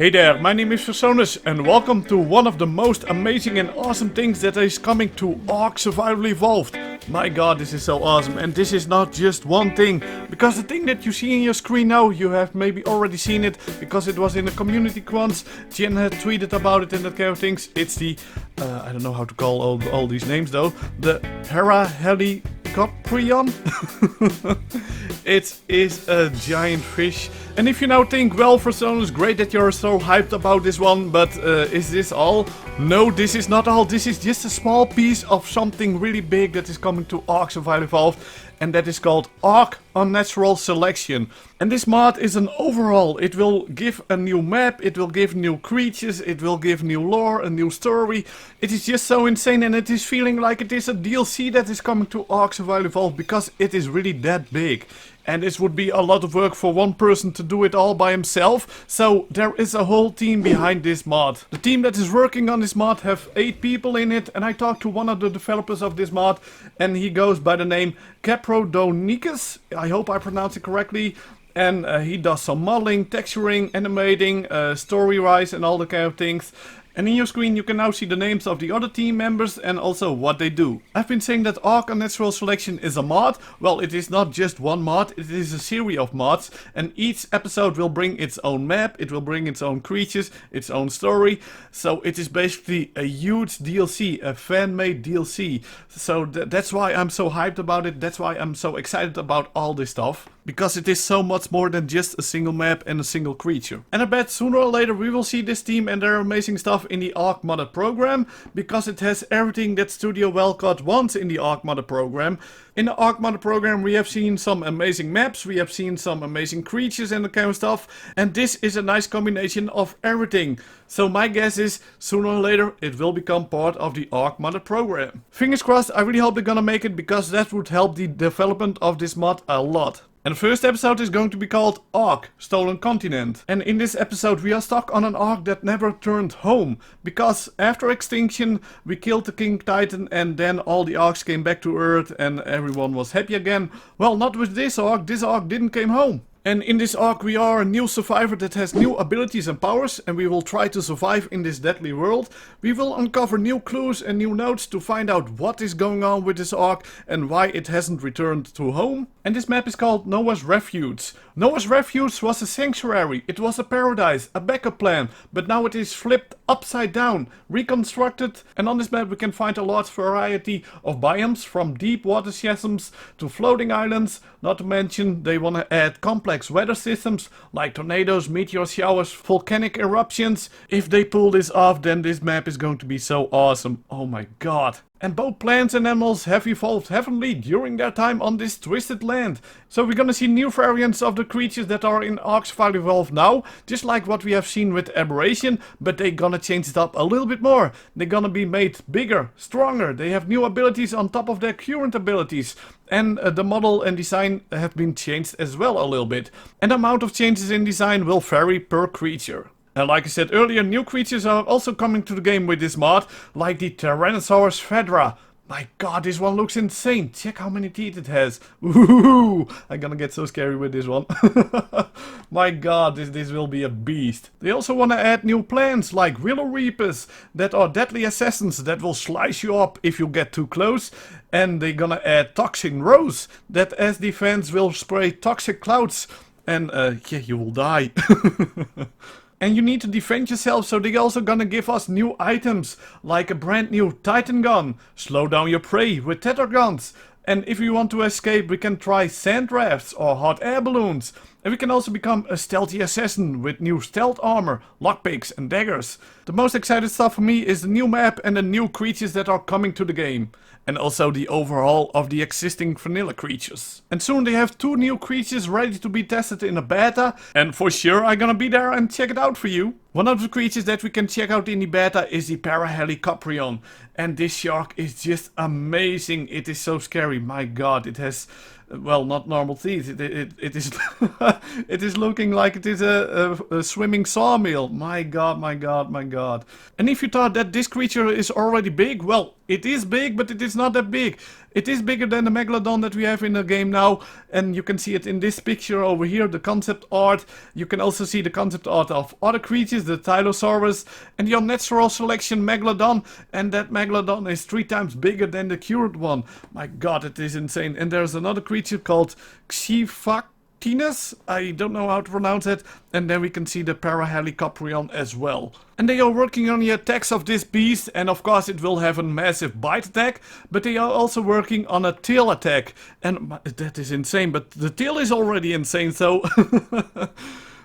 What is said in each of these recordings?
Hey there, my name is Fresonis and welcome to one of the most amazing and awesome things that is coming to Ark Survival Evolved. My god, this is so awesome, and this is not just one thing, because the thing that you see in your screen now, you have maybe already seen it, because it was in the community once. Jen had tweeted about it and that kind of things. It's the, I don't know how to call all these names though, the Helicopterion. It is a giant fish. And if you now think, well, Fresonis, great that you're so hyped about this one, but is this all? No, this is not all. This is just a small piece of something really big that is coming to Ark Survival Evolved, and that is called Ark Unnatural Selection. And this mod is an overhaul. It will give a new map, it will give new creatures, it will give new lore, a new story. It is just so insane, and it is feeling like it is a DLC that is coming to Ark Survival Evolved, because it is really that big. And this would be a lot of work for one person to do it all by himself. So there is a whole team behind this mod. The team that is working on this mod have 8 people in it. And I talked to one of the developers of this mod. And he goes by the name Thnx. I hope I pronounced it correctly. And he does some modeling, texturing, animating, story-wise and all the kind of things. And in your screen you can now see the names of the other team members and also what they do. I've been saying that Ark Unnatural Selection is a mod. Well, it is not just one mod, it is a series of mods. And each episode will bring its own map, it will bring its own creatures, its own story. So it is basically a huge DLC, a fan-made DLC. So that's why I'm so hyped about it, that's why I'm so excited about all this stuff. Because it is so much more than just a single map and a single creature. And I bet sooner or later we will see this team and their amazing stuff in the Ark Modded program. Because it has everything that Studio Wellcott wants in the Ark Modded program. In the Ark Modded program we have seen some amazing maps, we have seen some amazing creatures and that kind of stuff. And this is a nice combination of everything. So my guess is, sooner or later it will become part of the Ark Modded program. Fingers crossed, I really hope they're gonna make it, because that would help the development of this mod a lot. And the first episode is going to be called Ark Stolen Continent. And in this episode we are stuck on an Ark that never turned home. Because after extinction we killed the King Titan and then all the Arks came back to Earth and everyone was happy again. Well, not with this Ark didn't come home. And in this Ark we are a new survivor that has new abilities and powers, and we will try to survive in this deadly world. We will uncover new clues and new notes to find out what is going on with this Ark and why it hasn't returned to home. And this map is called Noah's Refuge. Noah's Refuge was a sanctuary, it was a paradise, a backup plan, but now it is flipped upside down, reconstructed, and on this map we can find a large variety of biomes, from deep water chasms to floating islands, not to mention they want to add complex weather systems like tornadoes, meteor showers, volcanic eruptions. If they pull this off, then this map is going to be so awesome. Oh my god. And both plants and animals have evolved heavily during their time on this twisted land. So we're gonna see new variants of the creatures that are in Ark Survival Evolved now, just like what we have seen with Aberration, but they're gonna change it up a little bit more. They're gonna be made bigger, stronger, they have new abilities on top of their current abilities. And the model and design have been changed as well a little bit. And the amount of changes in design will vary per creature. And like I said earlier, new creatures are also coming to the game with this mod, like the Tyrannosaurus Fedra. My god, this one looks insane. Check how many teeth it has. Ooh, I'm gonna get so scary with this one. My god, this will be a beast. They also want to add new plants like Willow Reapers that are deadly assassins that will slice you up if you get too close. And they're gonna add Toxic Rose that as defense will spray toxic clouds. And yeah, you will die. And you need to defend yourself, so they're also gonna give us new items, like a brand new Titan gun, slow down your prey with tether guns, and if you want to escape we can try sand rafts or hot air balloons, and we can also become a stealthy assassin with new stealth armor, lockpicks and daggers. The most exciting stuff for me is the new map and the new creatures that are coming to the game. And also the overhaul of the existing vanilla creatures. And soon they have 2 new creatures ready to be tested in a beta. And for sure I'm gonna be there and check it out for you. One of the creatures that we can check out in the beta is the Helicopterion. And this shark is just amazing. It is so scary. My god, it has, well, not normal teeth. It is it is looking like it is a swimming sawmill. My god, my god, my god. And if you thought that this creature is already big, well, It is big, but it is not that big. It is bigger than the Megalodon that we have in the game now, and you can see it in this picture over here, the concept art. You can also see the concept art of other creatures, the Tylosaurus and the Unnatural selection Megalodon, and that Megalodon is 3 times bigger than the current one. My god, it is insane. And there's another creature called Thnx, I don't know how to pronounce it, and then we can see the Parahelicoprion as well. And they are working on the attacks of this beast, and of course it will have a massive bite attack, but they are also working on a tail attack, and that is insane, but the tail is already insane, so...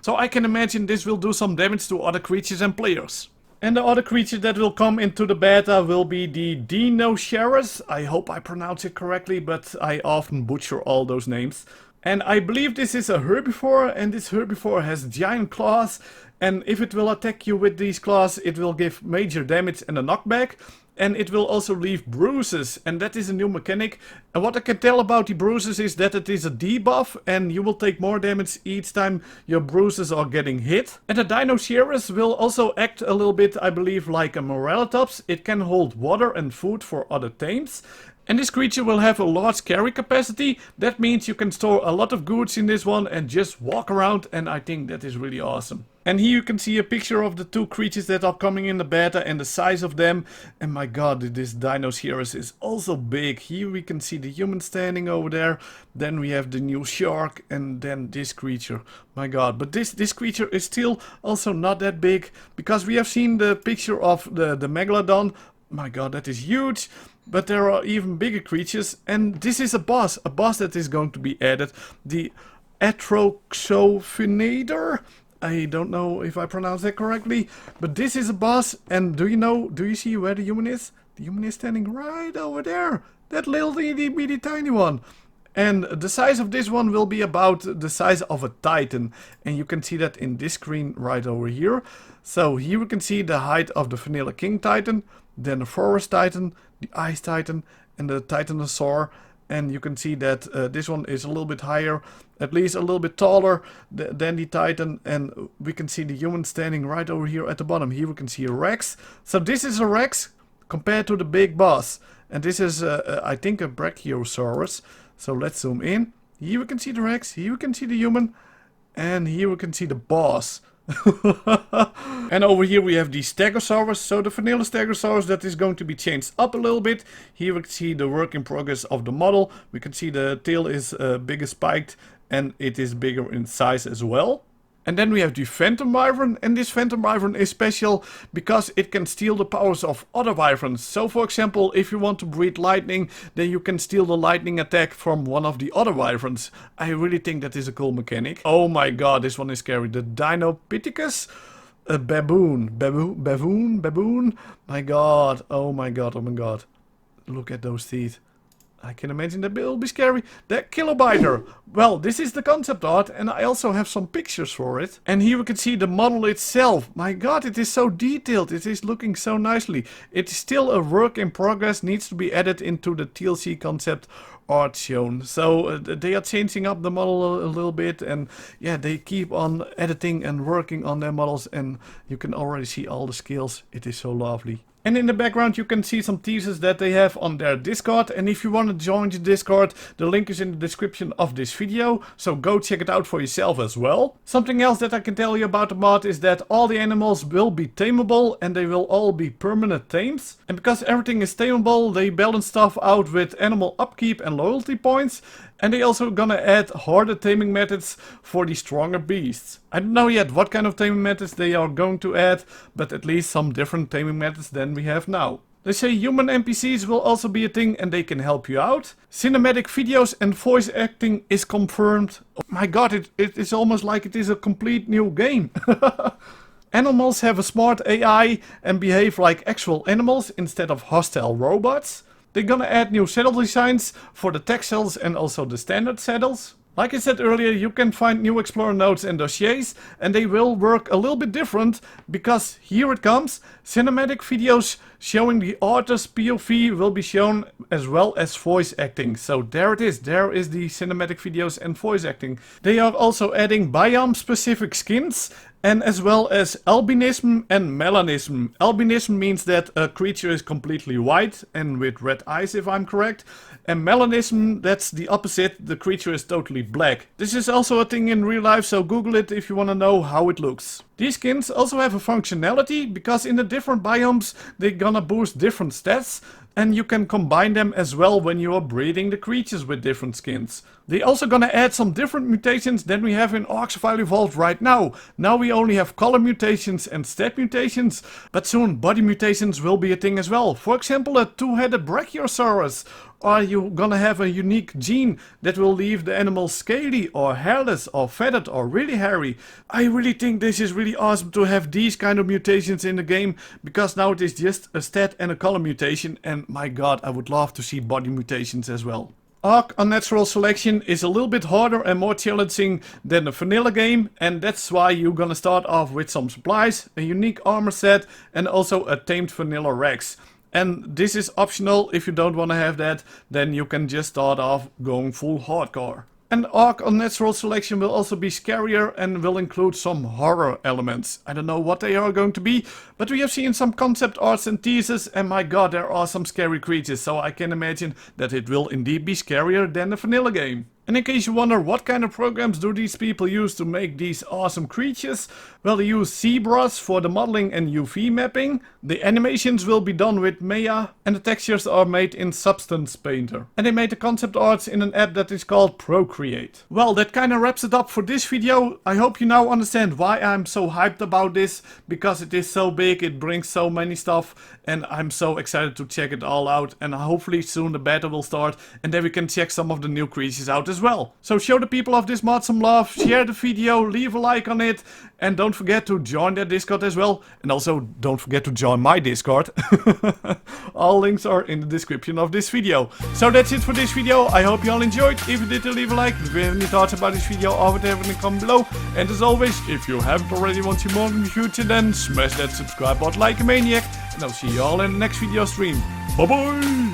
So I can imagine this will do some damage to other creatures and players. And the other creature that will come into the beta will be the Dinosaurus. I hope I pronounce it correctly, but I often butcher all those names. And I believe this is a herbivore, and this herbivore has giant claws, and if it will attack you with these claws, it will give major damage and a knockback, and it will also leave bruises, and that is a new mechanic. And what I can tell about the bruises is that it is a debuff, and you will take more damage each time your bruises are getting hit. And the Dinosaurus will also act a little bit, I believe, like a Morellatops. It can hold water and food for other tames. And this creature will have a large carry capacity. That means you can store a lot of goods in this one and just walk around, and I think that is really awesome. And here you can see a picture of the 2 creatures that are coming in the beta and the size of them. And my god, this Dinosaurus is also big. Here we can see the human standing over there. Then we have the new shark, and then this creature. My god, but this creature is still also not that big, because we have seen the picture of the Megalodon. My god, that is huge. But there are even bigger creatures, and this is a boss that is going to be added, the Atroxophinator. I don't know if I pronounced that correctly, but this is a boss, and do you see where the human is? The human is standing right over there, that little itty bitty tiny one. And the size of this one will be about the size of a Titan, and you can see that in this screen right over here. So here we can see the height of the Vanilla King Titan, then the Forest Titan, the Ice Titan, and the Titanosaur. And you can see that this one is a little bit higher, at least a little bit taller than the Titan. And we can see the human standing right over here at the bottom. Here we can see a Rex. So this is a Rex compared to the big boss. And this is, I think, a Brachiosaurus. So let's zoom in. Here we can see the Rex, here we can see the human, and here we can see the boss. And over here we have the Stegosaurus, so the vanilla Stegosaurus that is going to be changed up a little bit. Here we can see the work in progress of the model. We can see the tail is bigger spiked, and it is bigger in size as well. And then we have the Phantom Wyvern, and this Phantom Wyvern is special because it can steal the powers of other wyverns. So for example, if you want to breed lightning, then you can steal the lightning attack from one of the other wyverns. I really think that is a cool mechanic. Oh my god, this one is scary. The Dinopithecus? A baboon. Baboon? My god, oh my god, oh my god. Look at those teeth. I can imagine that will be scary. The Kilobiter. Well, this is the concept art, and I also have some pictures for it. And here we can see the model itself. My god, it is so detailed. It is looking so nicely. It is still a work in progress, needs to be added into the TLC concept art shown. So they are changing up the model a little bit, and yeah, they keep on editing and working on their models, and you can already see all the skills. It is so lovely. And in the background you can see some teasers that they have on their Discord, and if you want to join the Discord, the link is in the description of this video, so go check it out for yourself as well. Something else that I can tell you about the mod is that all the animals will be tameable, and they will all be permanent tames. And because everything is tameable, they balance stuff out with animal upkeep and loyalty points. And they also gonna add harder taming methods for the stronger beasts. I don't know yet what kind of taming methods they are going to add, but at least some different taming methods than we have now. They say human NPCs will also be a thing, and they can help you out. Cinematic videos and voice acting is confirmed. Oh my god, it is almost like it is a complete new game. Animals have a smart AI and behave like actual animals instead of hostile robots. They're gonna add new saddle designs for the tech saddles and also the standard saddles. Like I said earlier, you can find new Explorer nodes and dossiers, and they will work a little bit different, because here it comes. Cinematic videos showing the artist's POV will be shown, as well as voice acting. So there it is, there is the cinematic videos and voice acting. They are also adding biome specific skins, and as well as albinism and melanism. Albinism means that a creature is completely white and with red eyes, if I'm correct. And melanism, that's the opposite, the creature is totally black. This is also a thing in real life, so Google it if you want to know how it looks. These skins also have a functionality, because in the different biomes they're gonna boost different stats, and you can combine them as well when you are breeding the creatures with different skins. They're also gonna add some different mutations than we have in Ark Survival Evolved right now. Now we only have color mutations and stat mutations, but soon body mutations will be a thing as well. For example, a two-headed Brachiosaurus. Are you gonna have a unique gene that will leave the animal scaly or hairless or feathered or really hairy? I really think this is really awesome to have these kind of mutations in the game, because now it is just a stat and a color mutation, and my god, I would love to see body mutations as well. Ark Unnatural selection is a little bit harder and more challenging than the vanilla game, and that's why you're gonna start off with some supplies, a unique armor set and also a tamed vanilla Rex. And this is optional. If you don't want to have that, then you can just start off going full hardcore. And Ark Unnatural selection will also be scarier and will include some horror elements. I don't know what they are going to be, but we have seen some concept arts and teasers, and my god, there are some scary creatures, so I can imagine that it will indeed be scarier than the vanilla game. And in case you wonder what kind of programs do these people use to make these awesome creatures, well, they use ZBrush for the modeling and UV mapping, the animations will be done with Maya, and the textures are made in Substance Painter. And they made the concept arts in an app that is called Procreate. Well, that kinda wraps it up for this video. I hope you now understand why I'm so hyped about this, because it is so big, it brings so many stuff, and I'm so excited to check it all out, and hopefully soon the beta will start, and then we can check some of the new creatures out as well. So show the people of this mod some love, share the video, leave a like on it, and don't forget to join their Discord as well. And also don't forget to join my Discord. All links are in the description of this video. So that's it for this video. I hope you all enjoyed. If you did, leave a like. If you have any thoughts about this video, or whatever, in the comment below. And as always, if you haven't already want to see more in the future, then smash that subscribe button like a maniac. And I'll see you all in the next video stream. Bye bye!